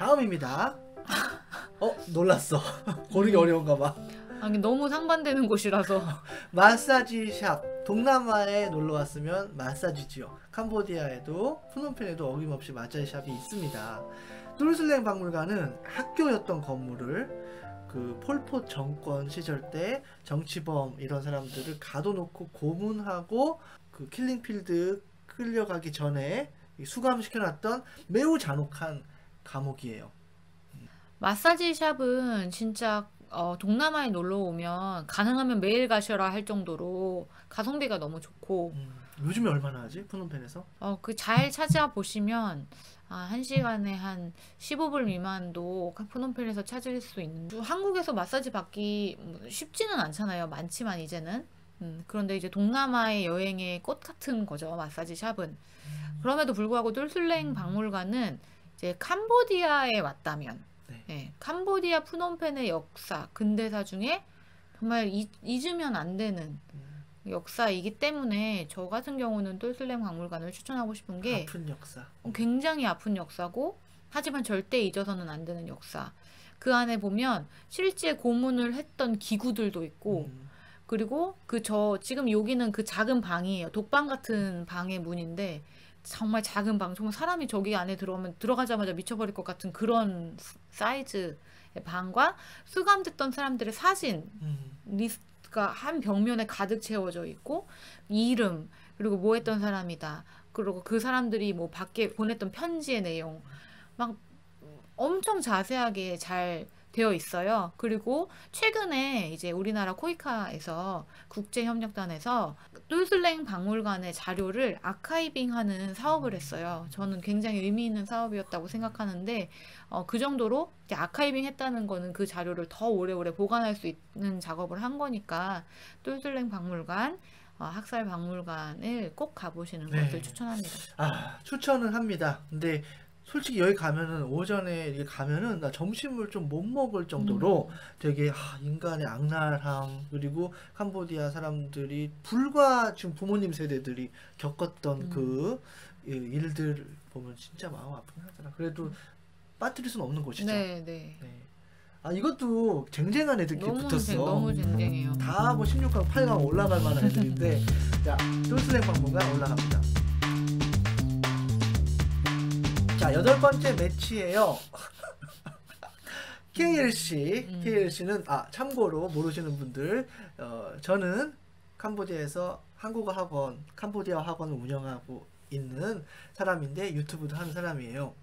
다음입니다. 놀랐어. 고르기 어려운가 봐. 아니 너무 상반되는 곳이라서. 마사지샵. 동남아에 놀러 왔으면 마사지지요. 캄보디아에도 프놈펜에도 어김없이 마사지샵이 있습니다. 똘슬랭 박물관은 학교였던 건물을 그 폴포 정권 시절 때 정치범 이런 사람들을 가둬놓고 고문하고 그 킬링필드 끌려가기 전에 수감시켜놨던 매우 잔혹한 감옥이에요. 마사지샵은 진짜 동남아에 놀러 오면 가능하면 매일 가셔라 할 정도로 가성비가 너무 좋고 요즘에 얼마나 하지? 프놈펜에서? 그 잘 찾아보시면 1시간에 한 15불 미만도 프놈펜에서 찾을 수 있는. 한국에서 마사지 받기 쉽지는 않잖아요. 많지만 이제는. 그런데 이제 동남아의 여행의 꽃 같은 거죠. 마사지 샵은. 그럼에도 불구하고 똘슬랭 박물관은 이제 캄보디아에 왔다면 네, 캄보디아 프놈펜의 역사, 근대사 중에 정말 잊으면 안 되는 역사이기 때문에 저 같은 경우는 똘슬랭 박물관을 추천하고 싶은 게 아픈 역사. 굉장히 아픈 역사고 하지만 절대 잊어서는 안 되는 역사. 그 안에 보면 실제 고문을 했던 기구들도 있고 그리고 지금 여기는 그 작은 방이에요. 독방 같은 방의 문인데 정말 작은 방, 정말 사람이 저기 안에 들어오면 들어가자마자 미쳐버릴 것 같은 그런 사이즈의 방과 수감됐던 사람들의 사진 리스트가 한 벽면에 가득 채워져 있고 이름 그리고 뭐 했던 사람이다. 그리고 그 사람들이 뭐 밖에 보냈던 편지의 내용 막 엄청 자세하게 잘 되어 있어요. 그리고 최근에 이제 우리나라 코이카에서 국제협력단에서 똘슬랭 박물관의 자료를 아카이빙하는 사업을 했어요. 저는 굉장히 의미 있는 사업이었다고 생각하는데 그 정도로 이제 아카이빙 했다는 거는 그 자료를 더 오래오래 보관할 수 있는 작업을 한 거니까 똘슬랭 박물관 학살 박물관을 꼭 가보시는 것을 추천합니다. 추천은 합니다. 근데 솔직히 여기 가면은 오전에 이렇게 가면은 나 점심을 좀 못 먹을 정도로 되게 인간의 악랄함 그리고 캄보디아 사람들이 불과 지금 부모님 세대들이 겪었던 그 일들 보면 진짜 마음 아프긴 하더라. 그래도 빠뜨릴 수는 없는 곳이죠. 네. 이것도 쟁쟁한 애들끼리 붙었어. 너무 쟁쟁해요. 다 뭐 16강, 8강 올라갈 만한 애들인데 자, 똘슬랭 박물관 올라갑니다. 자, 8번째 매치예요. KLC는 참고로 모르시는 분들 저는 캄보디아에서 캄보디아 학원을 운영하고 있는 사람인데 유튜브도 하는 사람이에요.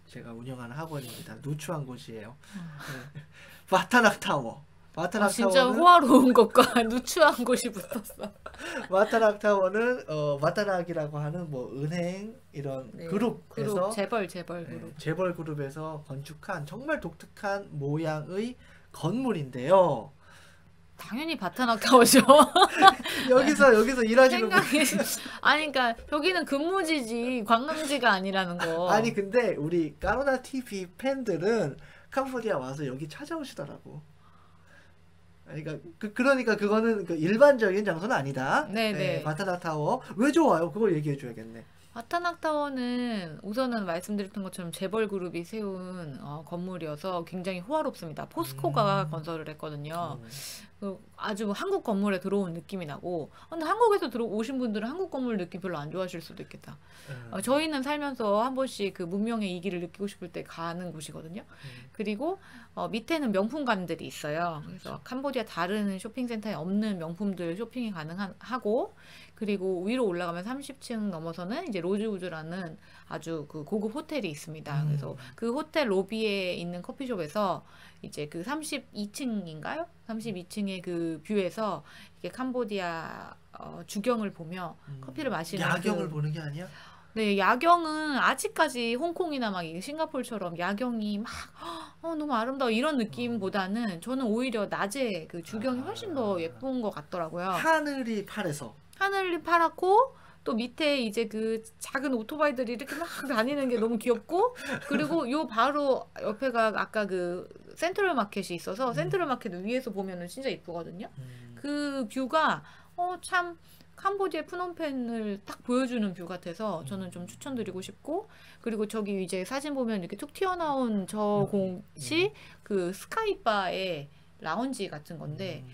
제가 운영하는 학원입니다. 누추한 곳이에요. 마타낙타워. 진짜 호화로운 것과 누추한 곳이 붙었어. 마타낙타워는 마타낙이라고 하는 뭐 은행 이런 그룹에서 재벌 그룹. 재벌 그룹에서 건축한 정말 독특한 모양의 건물인데요. 당연히 바타낙타워죠. 여기서 일하시는 분. 아니 그러니까 여기는 근무지지 관광지가 아니라는 거. 아니 근데 우리 까로나 TV 팬들은 캄보디아 와서 여기 찾아오시더라고. 그러니까 그거는 일반적인 장소는 아니다. 네네. 바타낙타워 왜 좋아요? 그걸 얘기해 줘야겠네. 바타낙타워는 우선은 말씀드렸던 것처럼 재벌 그룹이 세운 건물이어서 굉장히 호화롭습니다. 포스코가 건설을 했거든요. 아주 한국 건물에 들어온 느낌이 나고 근데 한국에서 오신 분들은 한국 건물 느낌 별로 안 좋아하실 수도 있겠다. 저희는 살면서 한 번씩 그 문명의 이기를 느끼고 싶을 때 가는 곳이거든요. 그리고 밑에는 명품관들이 있어요. 그래서 캄보디아 다른 쇼핑센터에 없는 명품들 쇼핑이 가능하고 그리고 위로 올라가면 30층 넘어서는 이제 로즈우즈라는 아주 그 고급 호텔이 있습니다. 그래서 그 호텔 로비에 있는 커피숍에서 이제 그 32층인가요? 32층의 그 뷰에서 이게 캄보디아 주경을 보며 커피를 마시는 야경을 보는 게 아니야? 네, 야경은 아직까지 홍콩이나 막 싱가포르처럼 야경이 막 너무 아름다워 이런 느낌보다는 저는 오히려 낮에 그 주경이 훨씬 더 예쁜 것 같더라고요. 하늘이 파래서. 하늘이 파랗고 또 밑에 이제 그 작은 오토바이들이 이렇게 막 다니는 게 너무 귀엽고 그리고 요 바로 옆에가 아까 그 센트럴 마켓이 있어서 센트럴 마켓 위에서 보면은 진짜 이쁘거든요. 그 뷰가 참 캄보디아 프놈펜을 딱 보여주는 뷰 같아서 저는 좀 추천드리고 싶고, 그리고 저기 이제 사진 보면 이렇게 툭 튀어나온 저 곳이 그 스카이바의 라운지 같은 건데,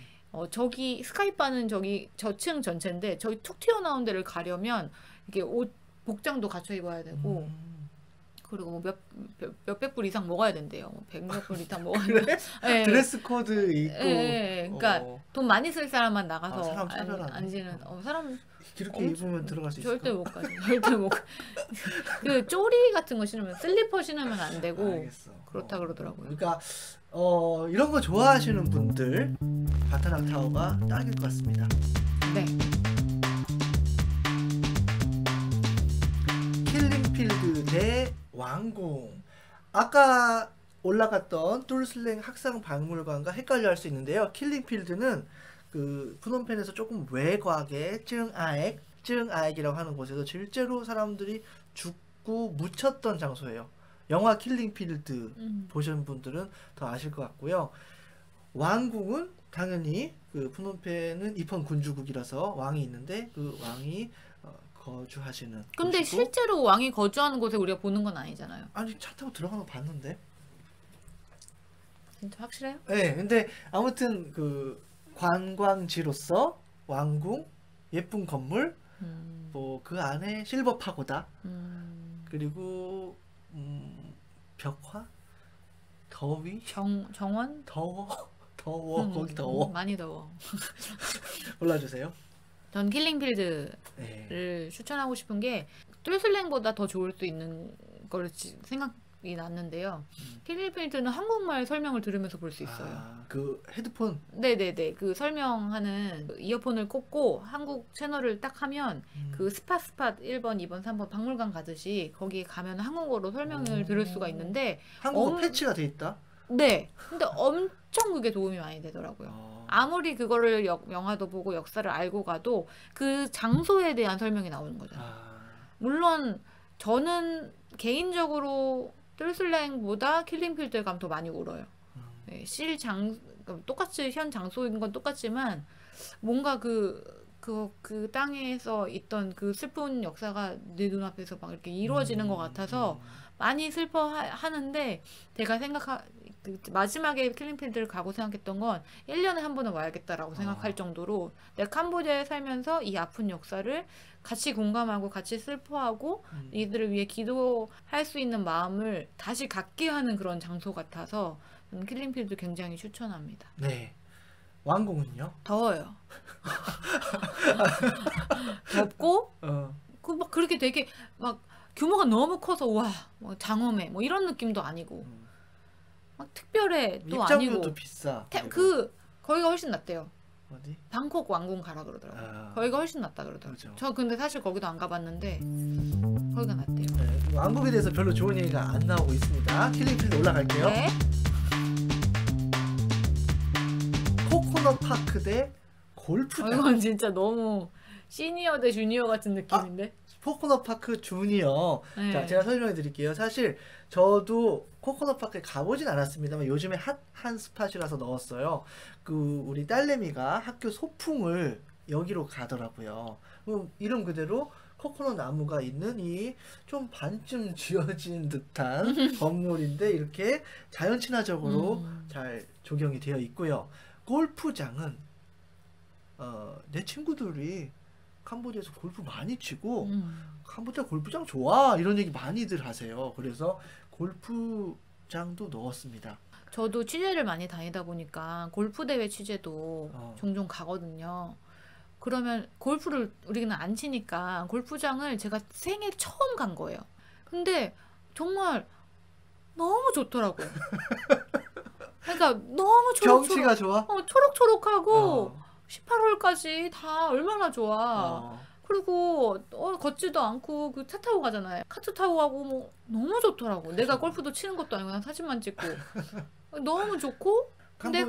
저기 스카이바는 저기 저층 전체인데 저기 툭 튀어나온 데를 가려면 이게 옷 복장도 갖춰 입어야 되고, 그리고 뭐 몇백 불 이상 먹어야 된대요. 뭐 백몇 불 이상 먹어야 그래? 네. 드레스 코드 있고. 그러니까 돈 많이 쓸 사람만 나가서 사람 차별하네. 앉는 사람 이렇게 입으면 들어갈 수 있을까? 절대 못 가죠. 절대 못 가. 그 쪼리 같은 거 신으면, 슬리퍼 신으면 안 되고 알겠어. 그렇다 그러더라고요. 그러니까 이런 거 좋아하시는 분들 바타락 타워가 딱일 것 같습니다. 네. 킬링필드 대 왕궁. 아까 올라갔던 똘슬랭 학상 박물관과 헷갈려 할 수 있는데요. 킬링필드는 그 푸놈펜에서 조금 외곽의 쯔응아액이라고 하는 곳에서 실제로 사람들이 죽고 묻혔던 장소예요. 영화 킬링필드 보신 분들은 더 아실 것 같고요. 왕궁은 당연히 그 푸놈펜은 입헌 군주국이라서 왕이 있는데 그 왕이 거주하시는 근데 곳이고, 실제로 왕이 거주하는 곳에 우리가 보는 건 아니잖아요. 아니 차 타고 들어가는 거 봤는데. 진짜 확실해요? 네, 근데 아무튼 그 관광지로서 왕궁, 예쁜 건물, 뭐 그 안에 실버 파고다, 그리고 벽화, 더위, 정원? 더워, 거기 더워. 많이 더워. 골라주세요. 전 킬링필드를 네. 추천하고 싶은 게 똘슬랭보다 더 좋을 수 있는 걸 생각이 났는데요. 킬링필드는 한국말 설명을 들으면서 볼 수 있어요. 아, 그 헤드폰. 네네네. 그 설명하는 이어폰을 꽂고 한국 채널을 딱 하면 그 스팟 1번, 2번, 3번 박물관 가듯이 거기 가면 한국어로 설명을 들을 수가 있는데, 한국어 패치가 돼 있다. 네. 근데 엄청 그게 도움이 많이 되더라고요. 아무리 그거를 영화도 보고 역사를 알고 가도 그 장소에 대한 설명이 나오는 거잖아요. 물론 저는 개인적으로 똘슬랭보다 킬링필드에 가면 더 많이 울어요. 네, 똑같이 현 장소인 건 똑같지만 뭔가 그 땅에서 있던 그 슬픈 역사가 내 눈앞에서 막 이렇게 이루어지는 것 같아서 많이 슬퍼하는데, 제가 마지막에 킬링필드를 가고 생각했던 건 1년에 한 번은 와야겠다라고 생각할 정도로 내가 캄보디아에 살면서 이 아픈 역사를 같이 공감하고 같이 슬퍼하고 이들을 위해 기도할 수 있는 마음을 다시 갖게 하는 그런 장소 같아서 저는 킬링필드 굉장히 추천합니다. 네. 왕궁은요? 더워요. 덥고 그 막 그렇게 되게 막 규모가 너무 커서 와, 뭐 장엄해 뭐 이런 느낌도 아니고 막 특별해 또 아니고, 입장료도 비싸. 거기가 훨씬 낫대요. 어디? 방콕 왕궁 가라 그러더라고요. 거기가 훨씬 낫다 그러더라고요. 그렇죠. 저 근데 사실 거기도 안 가봤는데 거기가 낫대요. 네, 왕국에 대해서 별로 좋은 얘기가 안 나오고 있습니다. 킬링필드 올라갈게요. 네. 코코넛 파크 대 골프장. 이건 진짜 너무 시니어 대 주니어 같은 느낌인데. 코코넛 파크 주니어. 네. 자, 제가 설명해 드릴게요. 사실 저도 코코넛 파크에 가보진 않았습니다만 요즘에 핫한 스팟이라서 넣었어요. 우리 딸내미가 학교 소풍을 여기로 가더라고요. 이름 그대로 코코넛 나무가 있는 이 좀 반쯤 지어진 듯한 건물인데 이렇게 자연 친화적으로 잘 조경이 되어 있고요. 골프장은 내 친구들이 캄보디아에서 골프 많이 치고 캄보디아 골프장 좋아 이런 얘기 많이들 하세요. 그래서 골프장도 넣었습니다. 저도 취재를 많이 다니다 보니까 골프 대회 취재도 종종 가거든요. 그러면 골프를 우리는 안 치니까 골프장을 제가 생애 처음 간 거예요. 근데 정말 너무 좋더라고요. 그러니까 너무 경치가 좋아? 초록초록하고 18홀까지 다 얼마나 좋아. 그리고 걷지도 않고 그 차 타고 가잖아요. 카트 타고 가고 뭐 너무 좋더라고. 내가 골프도 치는 것도 아니고 그냥 사진만 찍고 너무 좋고. 근데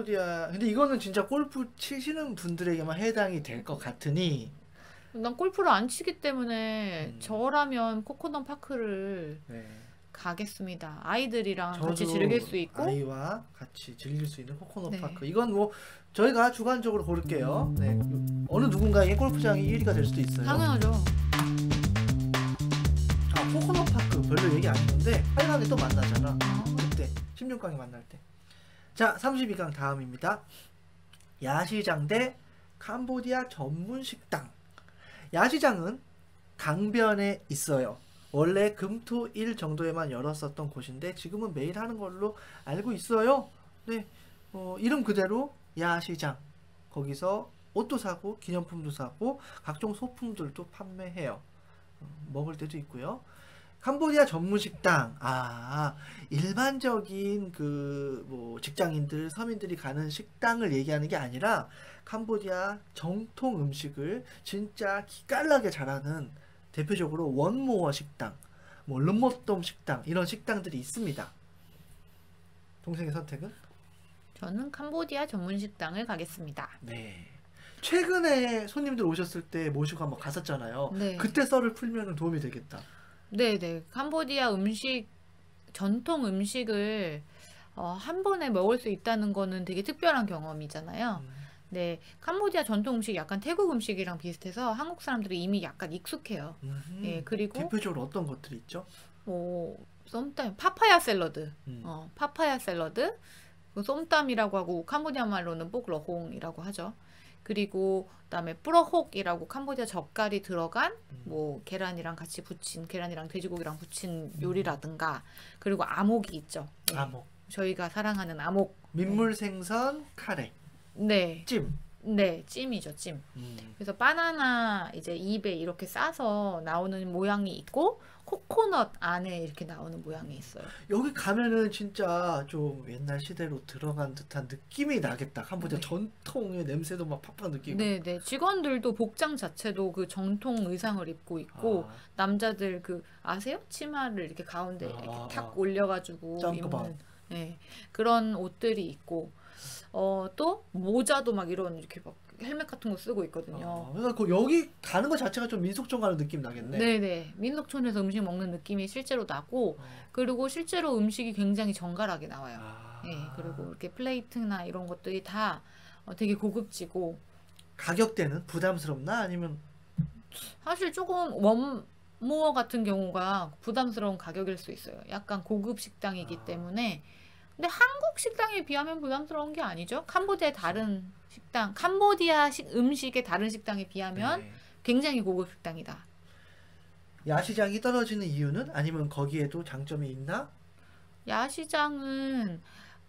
이거는 진짜 골프 치시는 분들에게만 해당이 될 것 같으니 난 골프를 안 치기 때문에 저라면 코코넛 파크를 가겠습니다. 아이들이랑 저도 같이 즐길 수 있고. 아이와 같이 즐길 수 있는 코코넛 네. 파크. 이건 뭐 저희가 주관적으로 고를게요. 네. 어느 누군가에게 골프장이 1위가 될 수도 있어요. 당연하죠. 코코넛 파크 별로 얘기 안 했는데 8강에 또 만나잖아. 그때 16강에 만날 때. 자, 32강 다음입니다. 야시장 대 캄보디아 전문 식당. 야시장은 강변에 있어요. 원래 금토일 정도에만 열었었던 곳인데 지금은 매일 하는 걸로 알고 있어요. 네, 이름 그대로 야시장. 거기서 옷도 사고 기념품도 사고 각종 소품들도 판매해요. 먹을 때도 있고요. 캄보디아 전문 식당. 일반적인 뭐 직장인들, 서민들이 가는 식당을 얘기하는 게 아니라 캄보디아 정통 음식을 진짜 기깔나게 잘하는 대표적으로 원모어 식당, 뭐 름모톰 식당 이런 식당들이 있습니다. 동생의 선택은? 저는 캄보디아 전문 식당을 가겠습니다. 네. 최근에 손님들 오셨을 때 모시고 한번 갔었잖아요. 네. 그때 썰을 풀면 도움이 되겠다. 네네. 캄보디아 음식, 전통 음식을 한 번에 먹을 수 있다는 거는 되게 특별한 경험이잖아요. 네, 캄보디아 전통 음식이 약간 태국 음식이랑 비슷해서 한국 사람들이 이미 약간 익숙해요. 예, 그리고 대표적으로 어떤 것들이 있죠? 뭐 쏨땀, 파파야 샐러드, 음. 파파야 샐러드, 그 쏨땀이라고 하고 캄보디아 말로는 뽀글러홍이라고 하죠. 그리고 그다음에 뿌러혹이라고 캄보디아 젓갈이 들어간 뭐 계란이랑 같이 부친, 계란이랑 돼지고기랑 부친 요리라든가, 그리고 아목이 있죠. 네, 아목, 저희가 사랑하는 아목. 민물 생선 카레, 네, 찜. 네, 찜이죠, 찜. 그래서 바나나 이제 입에 이렇게 싸서 나오는 모양이 있고, 코코넛 안에 이렇게 나오는 모양이 있어요. 여기 가면은 진짜 좀 옛날 시대로 들어간 듯한 느낌이 나겠다. 캄보디아 네. 전통의 냄새도 막 팍팍 느끼고. 네, 네. 직원들도 복장 자체도 그 정통 의상을 입고 있고, 아, 남자들 그 아세요? 치마를 이렇게 가운데 이렇게 탁 아. 올려가지고 점프밥. 입는, 네, 그런 옷들이 있고, 또 모자도 막 이런 이렇게 막 헬멧 같은 거 쓰고 있거든요. 그러니까 여기 가는 것 자체가 좀 민속촌 가는 느낌 나겠네. 네네. 민속촌에서 음식 먹는 느낌이 실제로 나고, 그리고 실제로 음식이 굉장히 정갈하게 나와요. 네, 그리고 이렇게 플레이트나 이런 것들이 다 되게 고급지고, 가격대는 부담스럽나? 아니면 사실 조금 원모어 같은 경우가 부담스러운 가격일 수 있어요. 약간 고급 식당이기 때문에. 근데 한국 식당에 비하면 부담스러운 게 아니죠. 캄보디아의 다른 식당, 캄보디아식 음식의 다른 식당에 비하면 네. 굉장히 고급 식당이다. 야시장이 떨어지는 이유는? 아니면 거기에도 장점이 있나? 야시장은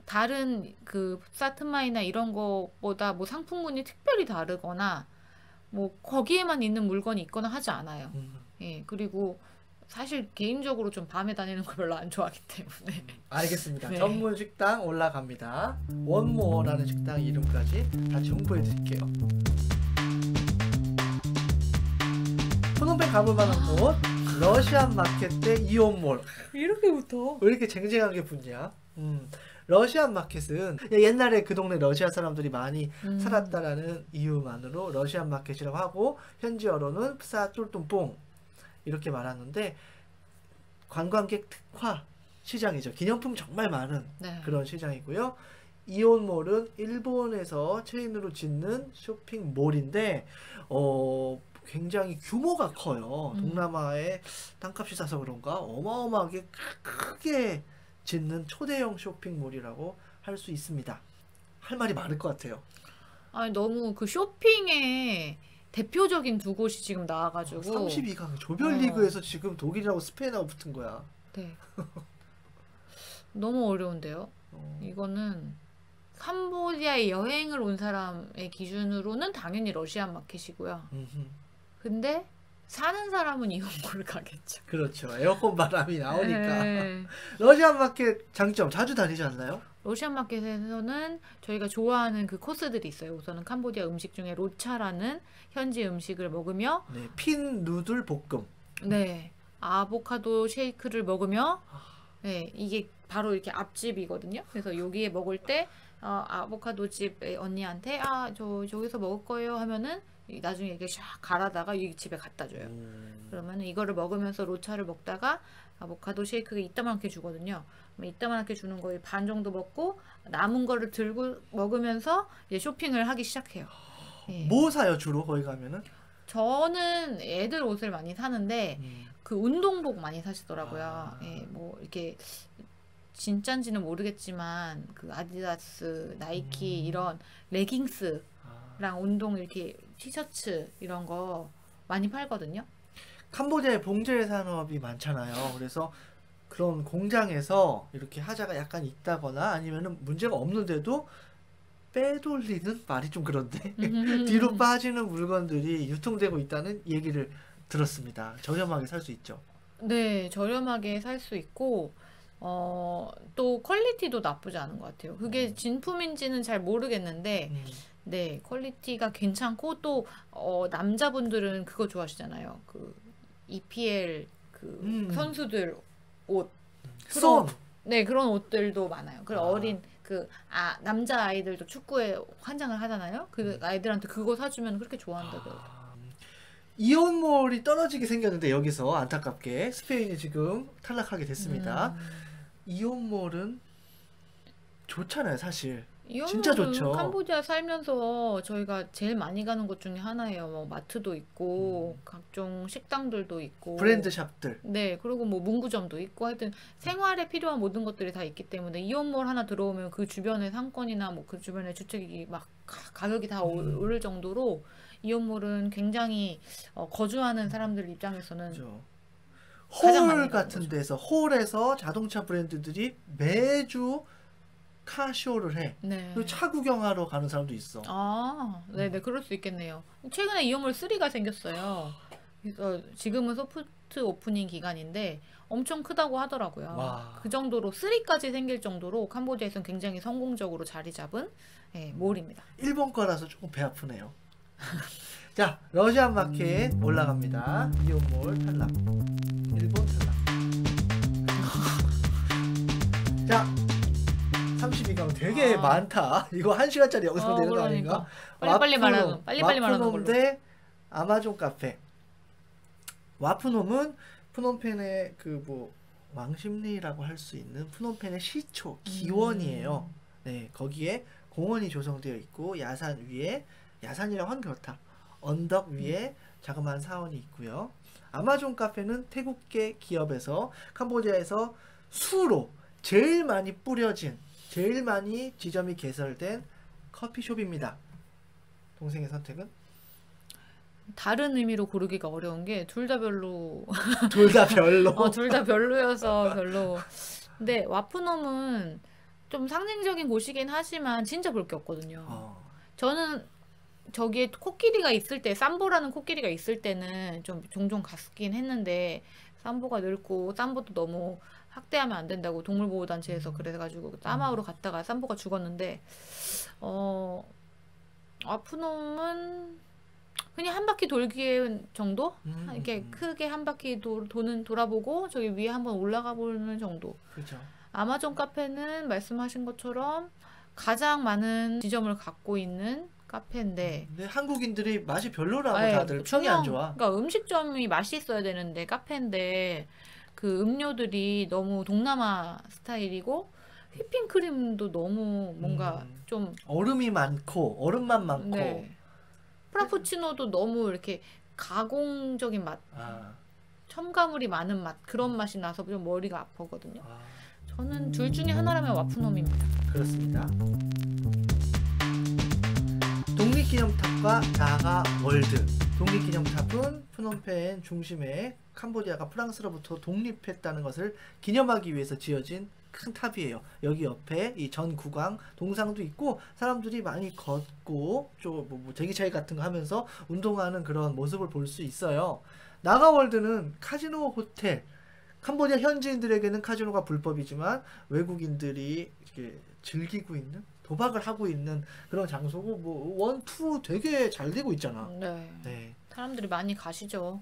다른 그 사트마이나 이런 것보다 뭐 상품군이 특별히 다르거나 뭐 거기에만 있는 물건이 있거나 하지 않아요. 예, 그리고 사실 개인적으로 좀 밤에 다니는 걸 별로 안 좋아하기 때문에. 알겠습니다. 네. 전문 식당 올라갑니다. 원모어라는 식당 이름까지 같이 홍보해 드릴게요. 푸놈펜 가볼 만한 곳 러시안 마켓 대 이온몰. 이렇게부터. 왜 이렇게 쟁쟁하게 붙냐? 러시안 마켓은 옛날에 그 동네 러시아 사람들이 많이 살았다라는 이유만으로 러시안 마켓이라고 하고, 현지어로는 프사 쫄뚱뽕 이렇게 말하는데, 관광객 특화 시장이죠. 기념품 정말 많은 네. 그런 시장이고요. 이온몰은 일본에서 체인으로 짓는 쇼핑몰인데 굉장히 규모가 커요. 동남아의 땅값이 싸서 그런가 어마어마하게 크게 짓는 초대형 쇼핑몰이라고 할 수 있습니다. 할 말이 많을 것 같아요. 아니 너무 그 쇼핑에 대표적인 두 곳이 지금 나와가지고 32강 조별리그에서 지금 독일하고 스페인하고 붙은 거야. 네. 너무 어려운데요. 이거는 캄보디아에 여행을 온 사람의 기준으로는 당연히 러시안 마켓이고요. 근데 사는 사람은 이온몰을 가겠죠. 그렇죠. 에어컨 바람이 나오니까. 네. 러시안 마켓 장점 자주 다니지 않나요? 러시안 마켓에서는 저희가 좋아하는 그 코스들이 있어요. 우선은 캄보디아 음식 중에 로차라는 현지 음식을 먹으며, 네, 핀 누들 볶음. 네, 아보카도 쉐이크를 먹으며, 네, 이게 바로 이렇게 앞집이거든요. 그래서 여기에 먹을 때 아보카도 집 언니한테 저기서 먹을 거예요 하면은 나중에 이렇게 샥 갈아다가 이 집에 갖다 줘요. 그러면 이거를 먹으면서 로차를 먹다가 아보카도 쉐이크가 이따만하게 주거든요. 이따만하게 주는 거에 반 정도 먹고 남은 거를 들고 먹으면서 이제 쇼핑을 하기 시작해요. 예. 뭐 사요 주로 거기 가면은? 저는 애들 옷을 많이 사는데 그 운동복 많이 사시더라고요. 아. 예, 뭐 이렇게 진짠지는 모르겠지만 그 아디다스, 나이키 이런 레깅스랑 아. 운동 이렇게 티셔츠 이런 거 많이 팔거든요. 캄보디아에 봉제 산업이 많잖아요. 그래서 그런 공장에서 이렇게 하자가 약간 있다거나 아니면은 문제가 없는데도 빼돌리는 말이 좀 그런데 뒤로 빠지는 물건들이 유통되고 있다는 얘기를 들었습니다. 저렴하게 살 수 있죠. 네, 저렴하게 살 수 있고, 또 퀄리티도 나쁘지 않은 것 같아요. 그게 진품인지는 잘 모르겠는데, 음. 네, 퀄리티가 괜찮고, 또, 남자분들은 그거 좋아하시잖아요. 그, EPL, 그, 선수들 옷. 쏜! 네, 그런 옷들도 많아요. 그리고 아. 어린, 남자 아이들도 축구에 환장을 하잖아요. 그 아이들한테 그거 사주면 그렇게 좋아한다고. 이온몰이 떨어지게 생겼는데 여기서 안타깝게 스페인이 지금 탈락하게 됐습니다. 이온몰은 좋잖아요, 사실. 진짜 이거는 좋죠. 캄보디아 살면서 저희가 제일 많이 가는 곳 중에 하나예요. 뭐 마트도 있고 각종 식당들도 있고 브랜드 샵들. 네, 그리고 뭐 문구점도 있고 하여튼 생활에 필요한 모든 것들이 다 있기 때문에 이온몰 하나 들어오면 그 주변의 상권이나 뭐 그 주변의 주택이 막 가격이 다 오를 정도로 이온몰은 굉장히 거주하는 사람들 입장에서는 그죠. 가장 많이 홀 가는 같은 거죠. 데서 홀에서 자동차 브랜드들이 매주 카쇼를 해. 네. 그리고 차 구경하러 가는 사람도 있어. 아, 네네, 그럴 수 있겠네요. 최근에 이온몰 3가 생겼어요. 그래서 지금은 소프트 오프닝 기간인데 엄청 크다고 하더라고요. 와. 그 정도로 3까지 생길 정도로 캄보디아에서는 굉장히 성공적으로 자리 잡은 몰입니다. 일본 거라서 조금 배 아프네요. 자, 러시안 마켓 올라갑니다. 이온몰 탈락. 일본 탈락. 자, 32강 되게 많다. 이거 1시간짜리 영상 되는 거 아닌가? 빨리빨리 말하는 말하는 와프놈 걸로. 대 아마존 카페. 와프놈은 프놈펜의 그 뭐 왕십리라고 할 수 있는 프놈펜의 시초 기원이에요. 네, 거기에 공원이 조성되어 있고 야산 위에 야산이라고 하면 그렇다. 언덕 위에 자그마한 사원이 있고요. 아마존 카페는 태국계 기업에서 캄보디아에서 수로 제일 많이 뿌려진 제일 많이 지점이 개설된 커피숍입니다. 동생의 선택은? 다른 의미로 고르기가 어려운 게 둘 다 별로 둘 다 별로. 둘 다 별로여서 별로. 근데 와프놈은 좀 상징적인 곳이긴 하지만 진짜 볼 게 없거든요. 저는 저기에 코끼리가 있을 때 삼보라는 코끼리가 있을 때는 좀 종종 갔긴 했는데 삼보가 늙고 삼보도 너무 학대하면 안 된다고 동물보호단체에서 그래가지고 따마우로 갔다가 삼보가 죽었는데 와프놈은 그냥 한 바퀴 돌기 정도? 이렇게 크게 한 바퀴 돌아보고 저기 위에 한번 올라가 보는 정도. 그렇죠. 아마존 카페는 말씀하신 것처럼 가장 많은 지점을 갖고 있는 카페인데 근데 한국인들이 맛이 별로라고 아예 다들 평이 안 좋아. 그러니까 음식점이 맛이 있어야 되는데 카페인데 그 음료들이 너무 동남아 스타일이고 휘핑크림도 너무 뭔가 좀 얼음이 많고 얼음만 많고. 네. 프라푸치노도 너무 이렇게 가공적인 맛, 첨가물이 많은 맛 그런 맛이 나서 좀 머리가 아프거든요. 저는 둘 중에 하나라면 와프놈입니다. 그렇습니다. 독립기념탑과 나가 월드. 독립기념탑은 프놈펜 중심에 캄보디아가 프랑스로부터 독립했다는 것을 기념하기 위해서 지어진 큰 탑이에요. 여기 옆에 이 전 국왕 동상도 있고 사람들이 많이 걷고 좀 뭐 대기차기 같은 거 하면서 운동하는 그런 모습을 볼 수 있어요. 나가월드는 카지노 호텔. 캄보디아 현지인들에게는 카지노가 불법이지만 외국인들이 이렇게 즐기고 있는 도박을 하고 있는 그런 장소고 뭐 원, 투 되게 잘 되고 있잖아. 네. 사람들이 많이 가시죠.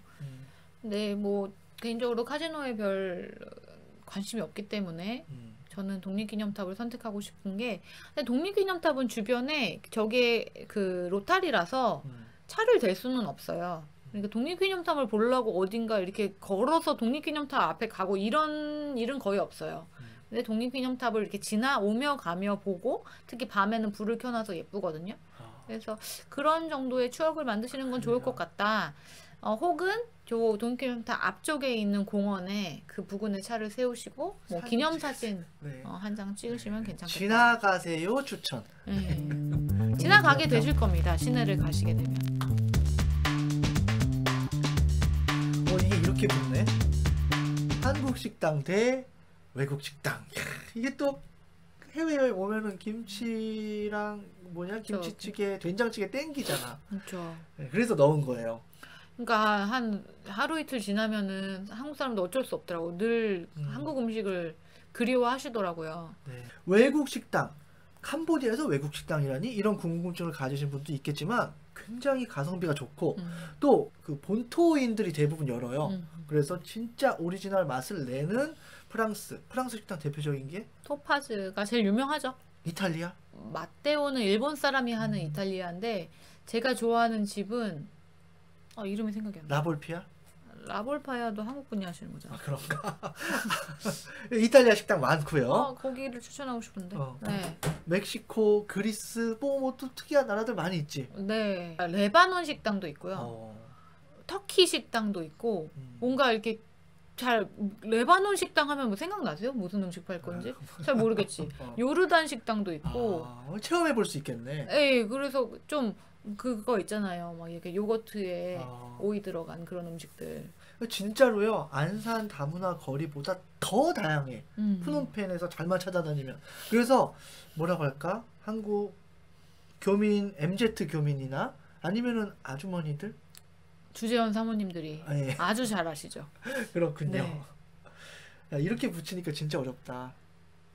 네, 뭐 개인적으로 카지노에 별 관심이 없기 때문에 저는 독립기념탑을 선택하고 싶은 게 근데 독립기념탑은 주변에 저게 그 로타리라서 차를 댈 수는 없어요. 그러니까 독립기념탑을 보려고 어딘가 이렇게 걸어서 독립기념탑 앞에 가고 이런 일은 거의 없어요. 근데 독립기념탑을 이렇게 오며 가며 보고 특히 밤에는 불을 켜놔서 예쁘거든요. 그래서 그런 정도의 추억을 만드시는 건 좋을 것 같다. 혹은 저 독립기념탑 앞쪽에 있는 공원에 그 부근에 차를 세우시고 뭐 기념사진 네. 한 장 찍으시면 괜찮겠다. 지나가세요 추천. 지나가게 되실 겁니다. 시내를 가시게 되면. 이게 이렇게 붙네. 한국 식당 대 외국 식당. 야, 이게 또 해외에 오면은 김치랑 김치찌개, 된장찌개 땡기잖아. 그렇죠. 네, 그래서 넣은 거예요. 그러니까 한 하루 이틀 지나면은 한국 사람도 어쩔 수 없더라고. 늘 한국 음식을 그리워하시더라고요. 네. 외국 식당, 캄보디아에서 외국 식당이라니 이런 궁금증을 가지신 분도 있겠지만 굉장히 가성비가 좋고 또 그 본토인들이 대부분 열어요. 그래서 진짜 오리지널 맛을 내는 프랑스 식당 대표적인 게 토파즈가 제일 유명하죠. 이탈리아? 마테오는 일본 사람이 하는 이탈리아인데 제가 좋아하는 집은 이름이 생각이 안 나. 라볼피아? 라볼파야도 한국 분이 하시는 거잖아. 그런가? 이탈리아 식당 많고요. 거기를 추천하고 싶은데. 네. 멕시코, 그리스, 뭐 또 특이한 나라들 많이 있지. 네. 레바논 식당도 있고요. 터키 식당도 있고 뭔가 이렇게 잘 레바논 식당 하면 뭐 생각나세요? 무슨 음식 팔 건지? 잘 모르겠지. 요르단 식당도 있고. 체험해 볼 수 있겠네. 네, 그래서 좀 그거 있잖아요. 막 이렇게 요거트에 오이 들어간 그런 음식들. 진짜로요. 안산 다문화 거리보다 더 다양해. 프놈펜에서 잘만 찾아다니면. 그래서 뭐라고 할까? 한국 교민, MZ 교민이나 아니면은 아주머니들? 주재원 사모님들이 아주 잘 아시죠. 그렇군요. 네. 야, 이렇게 붙이니까 진짜 어렵다.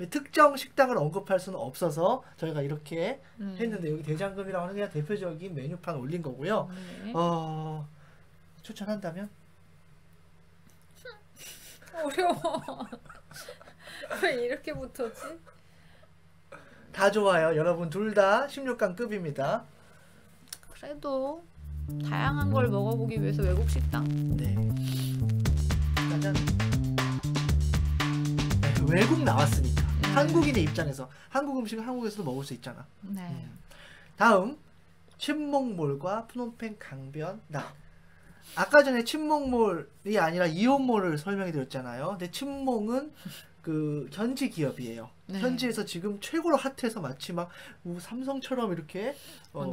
특정 식당을 언급할 수는 없어서 저희가 이렇게 했는데 여기 대장금이라고 하는 그냥 대표적인 메뉴판 올린 거고요. 네. 추천한다면? 어려워. 왜 이렇게 붙었지? 다 좋아요. 여러분 둘 다 16강급입니다. 그래도 다양한 걸 먹어보기 위해서 외국 식당. 네. 짜잔. 외국 나왔으니까. 한국인의 입장에서 한국 음식은 한국에서도 먹을 수 있잖아. 네. 다음 친목몰과 프놈펜 강변 나. 아까 전에 친목몰이 아니라 이온몰을 설명해 드렸잖아요. 근데 친목은 그 현지 기업이에요. 네. 현지에서 지금 최고로 핫해서 마치 막 삼성처럼 이렇게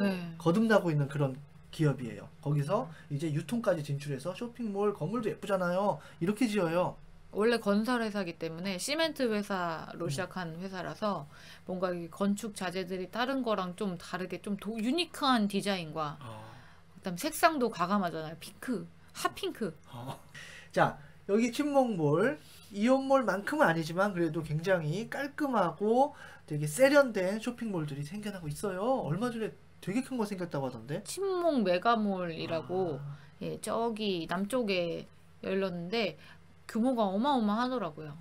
네. 거듭나고 있는 그런 기업이에요. 거기서 이제 유통까지 진출해서 쇼핑몰 건물도 예쁘잖아요. 이렇게 지어요. 원래 건설 회사이기 때문에 시멘트 회사로 시작한 회사라서 뭔가 이 건축 자재들이 다른 거랑 좀 다르게 좀 유니크한 디자인과 그다음 색상도 과감하잖아요. 핑크, 핫핑크. 자, 여기 친목몰, 이온몰만큼은 아니지만 그래도 굉장히 깔끔하고 되게 세련된 쇼핑몰들이 생겨나고 있어요. 얼마 전에 되게 큰 거 생겼다고 하던데. 친목 메가몰이라고 저기 남쪽에 열렸는데 규모가 어마어마하더라고요.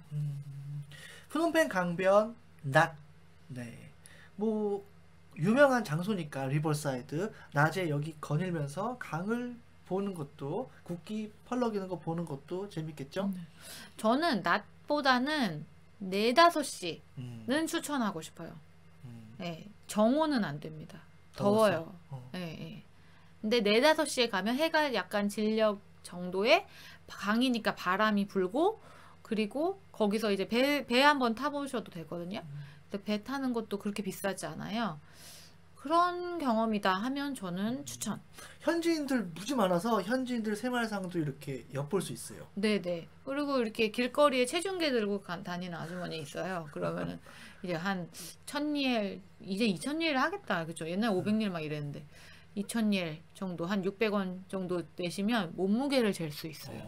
프놈펜 강변 낮. 네. 뭐 유명한 장소니까 리버사이드 낮에 여기 거닐면서 강을 보는 것도 국기 펄럭이는 거 보는 것도 재밌겠죠? 저는 낮보다는 4, 5시는 추천하고 싶어요. 네, 정오는 안 됩니다. 더워요. 네. 근데 4, 5시에 가면 해가 약간 질녘 정도의 강이니까 바람이 불고 그리고 거기서 이제 배 한번 타보셔도 되거든요. 근데 배 타는 것도 그렇게 비싸지 않아요. 그런 경험이다 하면 저는 추천. 현지인들 무지 많아서 현지인들 새마을상도 이렇게 엿볼 수 있어요. 네네. 그리고 이렇게 길거리에 체중계 들고 다니는 아주머니 있어요. 그러면은 이제 한 1000리엘, 이제 2000리엘 하겠다. 그죠? 옛날 500리엘 막 이랬는데 2000리엘 정도, 한 600원 정도 내시면 몸무게를 잴 수 있어요.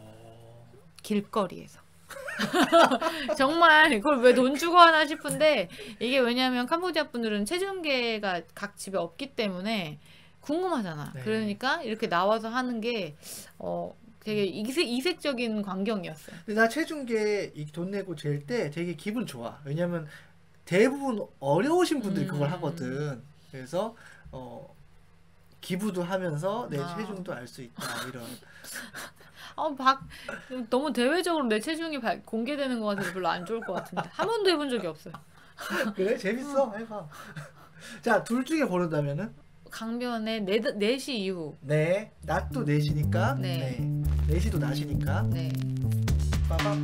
길거리에서. 정말 이걸 왜 돈 주고 하나 싶은데 이게 왜냐면 캄보디아 분들은 체중계가 각 집에 없기 때문에 궁금하잖아. 네. 그러니까 이렇게 나와서 하는 게 되게 이색적인 광경이었어요. 근데 나 체중계 돈 내고 잴 때 되게 기분 좋아. 왜냐면 대부분 어려우신 분들이 그걸 하거든. 그래서 기부도 하면서 내 아. 체중도 알 수 있다 이런. 너무 대외적으로 내 체중이 공개되는 것 같아서 별로 안 좋을 것 같은데 한 번도 해본 적이 없어요. 그래 재밌어 해봐. 자 둘 중에 고른다면은 강변에 4시 이후. 네 낮도 4시니까 네. 4시도 낮이니까 네. 빠밤.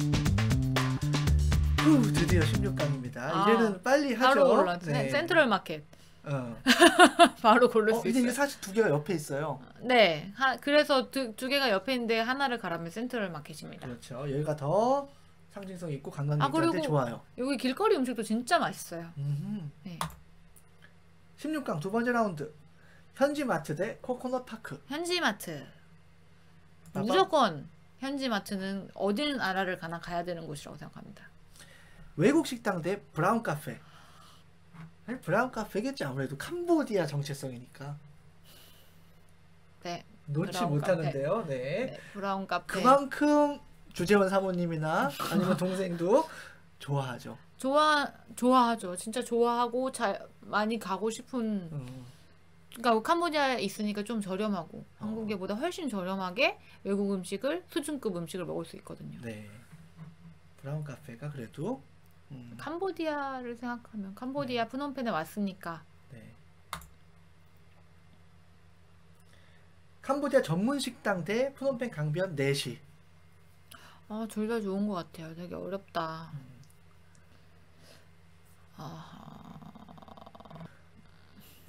후 드디어 16강입니다. 아, 이제는 빨리 하죠. 바로 골랐죠. 센트럴 마켓. 바로 고를 수 근데 있어요. 이게 사실 두 개가 옆에 있어요. 네. 그래서 두 개가 옆에 있는데 하나를 가라면 센트럴 마켓입니다. 그렇죠. 여기가 더 상징성 있고 관광객들한테 그리고 좋아요. 여기 길거리 음식도 진짜 맛있어요. 네. 16강 두 번째 라운드. 현지마트 대 코코넛 파크. 현지마트. 빠밤. 무조건 현지마트는 어딜 나라를 가나 가야 되는 곳이라고 생각합니다. 외국 식당 대 브라운 카페. 아니, 브라운 카페겠지 아무래도 캄보디아 정체성이니까. 네. 놓지 브라운 못하는데요. 카페. 네. 네. 브라운 카페. 그만큼 주재원 사모님이나 아니면 동생도 좋아하죠. 좋아하죠. 진짜 좋아하고 많이 가고 싶은. 그러니까 캄보디아에 있으니까 좀 저렴하고 한국에보다 훨씬 저렴하게 외국 음식을 수준급 음식을 먹을 수 있거든요. 네. 브라운 카페가 그래도 캄보디아를 생각하면 캄보디아 프놈펜에 왔으니까. 네. 캄보디아 전문 식당 대 프놈펜 강변 4시. 둘 다 좋은 것 같아요. 되게 어렵다.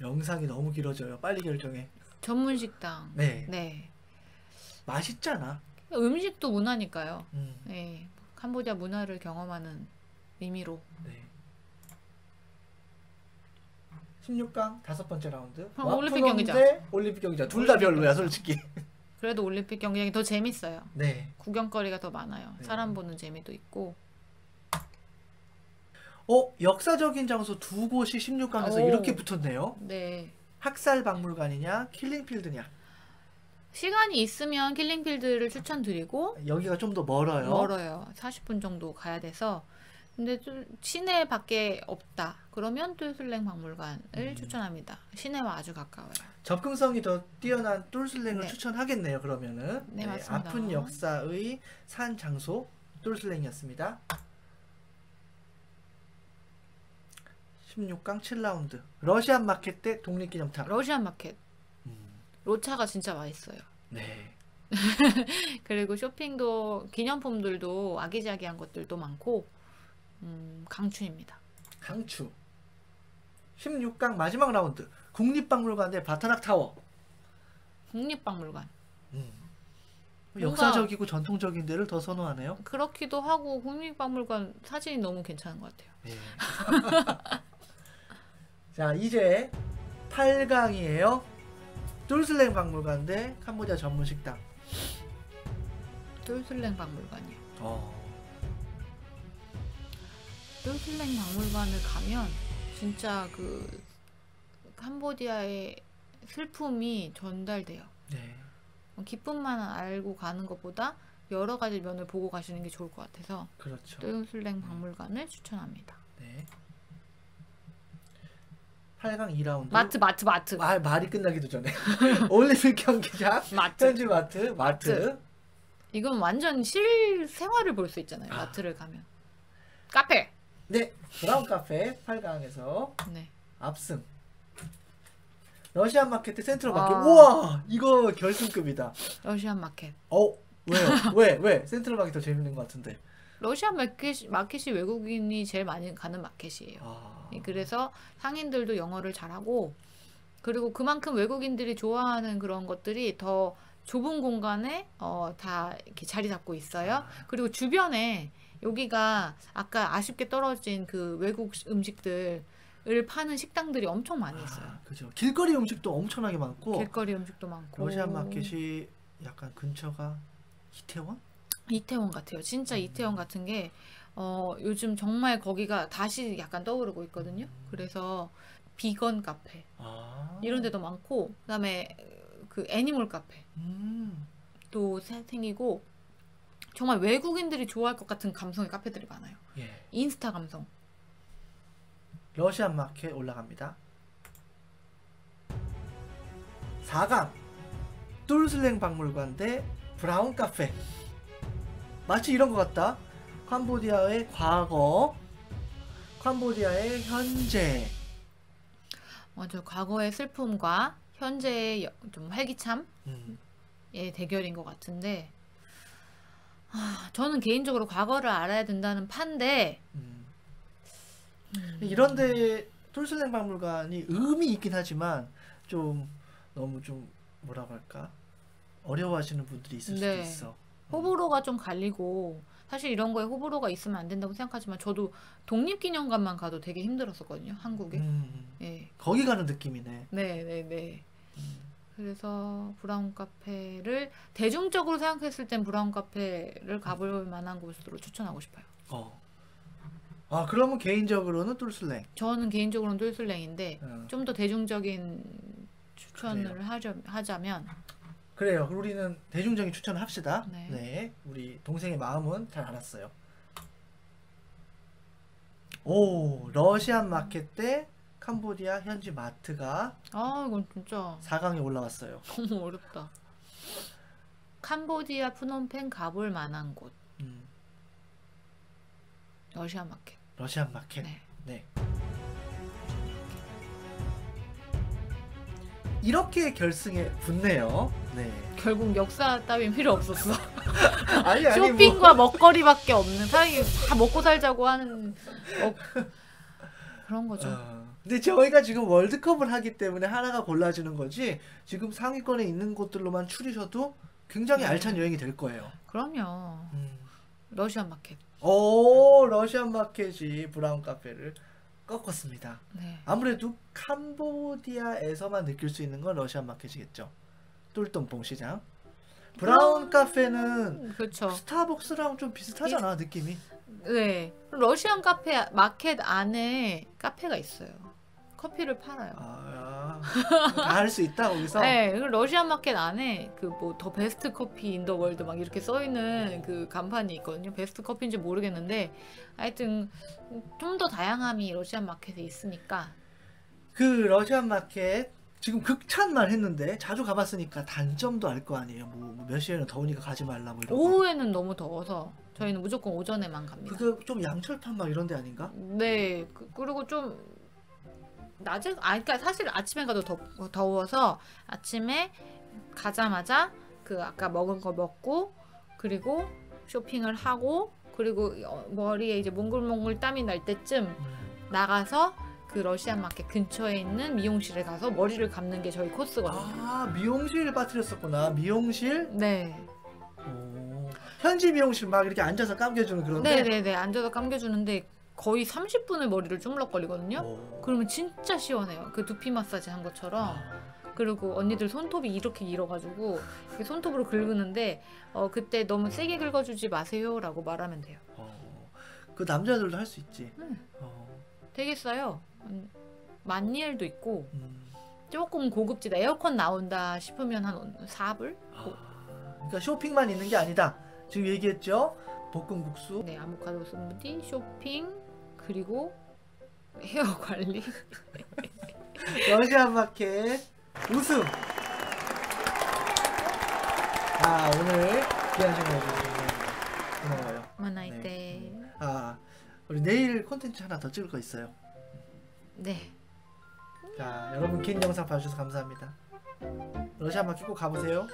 영상이 너무 길어져요. 빨리 결정해. 전문 식당. 네. 네. 맛있잖아. 음식도 문화니까요. 음. 네. 캄보디아 문화를 경험하는 의미로. 네. 16강 다섯 번째 라운드. 올림픽 와프놈 경기장. 대 올림픽 경기장. 둘 다 별로야, 솔직히. 그래도 올림픽 경기장이 더 재밌어요. 네. 구경거리가 더 많아요. 네. 사람 보는 재미도 있고. 역사적인 장소 두 곳이 16강에서 오. 이렇게 붙었네요. 네. 학살 박물관이냐, 킬링필드냐. 시간이 있으면 킬링필드를 추천드리고 여기가 좀 더 멀어요. 멀어요. 40분 정도 가야 돼서. 근데 좀 시내 밖에 없다. 그러면 똘슬랭 박물관을 추천합니다. 시내와 아주 가까워요. 접근성이 더 뛰어난 똘슬랭을 네. 추천하겠네요. 그러면은 네, 맞습니다. 아픈 역사의 산 장소 똘슬랭이었습니다. 16강 7라운드. 러시안 마켓 대 독립기념탑. 러시안 마켓. 음, 로차가 진짜 맛있어요. 네. 그리고 쇼핑도 기념품들도 아기자기한 것들도 많고 강추입니다. 강추. 16강 마지막 라운드. 국립박물관 대 바타락 타워. 국립박물관. 역사적이고 전통적인 데를 더 선호하네요. 그렇기도 하고 국립박물관 사진이 너무 괜찮은 것 같아요. 네. 자 이제 8강이에요. 똘슬랭 박물관 대 캄보디아 전문 식당. 똘슬랭 박물관이요. 똘슬랭 박물관을 가면 진짜 그 캄보디아의 슬픔이 전달돼요. 네. 기쁨만 알고 가는 것보다 여러 가지 면을 보고 가시는 게 좋을 것 같아서 그렇죠. 똘슬랭 박물관을 추천합니다. 네. 8강 2라운드. 마트. 말이 끝나기도 전에. 올림픽 경기장. 마트. 현지 마트. 이건 완전 실생활을 볼 수 있잖아요. 마트를 가면. 카페. 네. 브라운 카페 8강에서 네. 압승. 러시안 마켓 대 센트럴 마켓. 아. 우와 이거 결승급이다. 러시안 마켓. 왜요? 왜? 센트럴 마켓 더 재밌는 것 같은데. 러시안 마켓이 외국인이 제일 많이 가는 마켓이에요. 그래서 상인들도 영어를 잘하고 그리고 그만큼 외국인들이 좋아하는 그런 것들이 더 좁은 공간에 다 이렇게 자리 잡고 있어요. 그리고 주변에 여기가 아까 아쉽게 떨어진 그 외국 음식들을 파는 식당들이 엄청 많이 있어요. 그죠. 길거리 음식도 엄청나게 많고. 길거리 음식도 많고. 러시안 마켓이 약간 근처가 이태원? 이태원 같아요. 진짜 이태원 같은 게 요즘 정말 거기가 다시 약간 떠오르고 있거든요. 그래서 비건 카페 이런 데도 많고 그다음에 그 애니멀 카페 또 생기고 정말 외국인들이 좋아할 것 같은 감성의 카페들이 많아요. 예. 인스타 감성. 러시안 마켓 올라갑니다. 4강 똘슬랭 박물관 대 브라운 카페. 마치 이런 것 같다. 캄보디아의 과거, 캄보디아의 현재. 먼저 과거의 슬픔과 현재의 좀 활기참의 음. 대결인 것 같은데, 저는 개인적으로 과거를 알아야 된다는 판데, 이런데 똘슬랭 박물관이 의미 있긴 하지만 좀 너무 좀 뭐라고 할까 어려워하시는 분들이 있을 수도 네. 있어. 호불호가 좀 갈리고, 사실 이런 거에 호불호가 있으면 안 된다고 생각하지만 저도 독립기념관만 가도 되게 힘들었었거든요, 한국에. 예. 거기 가는 느낌이네. 네. 그래서 브라운 카페를 대중적으로 생각했을 땐 브라운 카페를 가볼 만한 곳으로 추천하고 싶어요. 아, 그러면 개인적으로는 똘슬랭. 저는 개인적으로는 똘슬랭인데 어. 좀 더 대중적인 추천을 하자면 그래요. 우리는 대중적인 추천을 합시다. 네. 네. 우리 동생의 마음은 잘 알았어요. 오, 러시안 마켓 대 캄보디아 현지 마트가 이건 진짜 4강에 올라왔어요. 너무 어렵다. 캄보디아 프놈펜 가볼 만한 곳. 음, 러시안 마켓. 러시안 마켓. 네. 네. 이렇게 결승에 붙네요. 네. 결국 역사 따윈 필요 없었어. 아니 쇼핑과 먹거리밖에 없는, 사람이 다 먹고 살자고 하는 그런 거죠. 근데 저희가 지금 월드컵을 하기 때문에 하나가 골라지는 거지, 지금 상위권에 있는 곳들로만 추리셔도 굉장히 알찬 여행이 될 거예요. 그럼요. 러시안 마켓. 오, 러시안 마켓이 브라운 카페를 꺾었습니다. 네. 아무래도 캄보디아에서만 느낄 수 있는 건 러시안 마켓이겠죠. 똘똥봉 시장. 브라운 카페는 그렇죠. 스타벅스랑 좀 비슷하잖아, 느낌이. 네. 러시안 카페 마켓 안에 카페가 있어요. 커피를 팔아요. 다 할 수 있다 거기서. 네, 그 러시안 마켓 안에 그 뭐 더 베스트 커피 인 더 월드 막 이렇게 써 있는 그 간판이 있거든요. 베스트 커피인지 모르겠는데 하여튼 좀 더 다양함이 러시안 마켓에 있으니까. 그 러시안 마켓 지금 극찬만 했는데 자주 가봤으니까 단점도 알 거 아니에요. 뭐 몇 시에는 더우니까 가지 말라 뭐 이런 거. 오후에는 너무 더워서 저희는 무조건 오전에만 갑니다. 그거 좀 양철판 막 이런 데 아닌가? 네, 그리고 좀 낮에, 그러니까 사실 아침에 가도 더워서 아침에 가자마자 그 아까 먹은 거 먹고 그리고 쇼핑을 하고 그리고 머리에 이제 몽글몽글 땀이 날 때쯤 나가서 그 러시안 마켓 근처에 있는 미용실에 가서 머리를 감는 게 저희 코스거든요. 미용실 빠뜨렸었구나. 미용실? 네. 오. 현지 미용실 막 이렇게 앉아서 감겨주는 그런데. 네네네. 앉아서 감겨주는데 거의 30분을 머리를 주물럭거리거든요. 그러면 진짜 시원해요. 그 두피 마사지 한 것처럼. 그리고 언니들 손톱이 이렇게 길어가지고 이렇게 손톱으로 긁는데 그때 너무 세게 긁어주지 마세요 라고 말하면 돼요. 그 남자들도 할 수 있지. 되게 싸요. 만니엘도 있고 조금 고급지다. 에어컨 나온다 싶으면 한 4불? 그러니까 쇼핑만 있는 게 아니다. 지금 얘기했죠. 볶음국수. 네, 아보카도 스무디, 쇼핑, 그리고 헤어 관리. 러시안 마켓 우승. 오늘 귀한 시간 내주셔서 고마워요. 만나이때. 네. 우리 내일 콘텐츠 하나 더 찍을 거 있어요. 네. 자, 여러분 긴 영상 봐주셔서 감사합니다. 러시안 마켓 꼭 가보세요.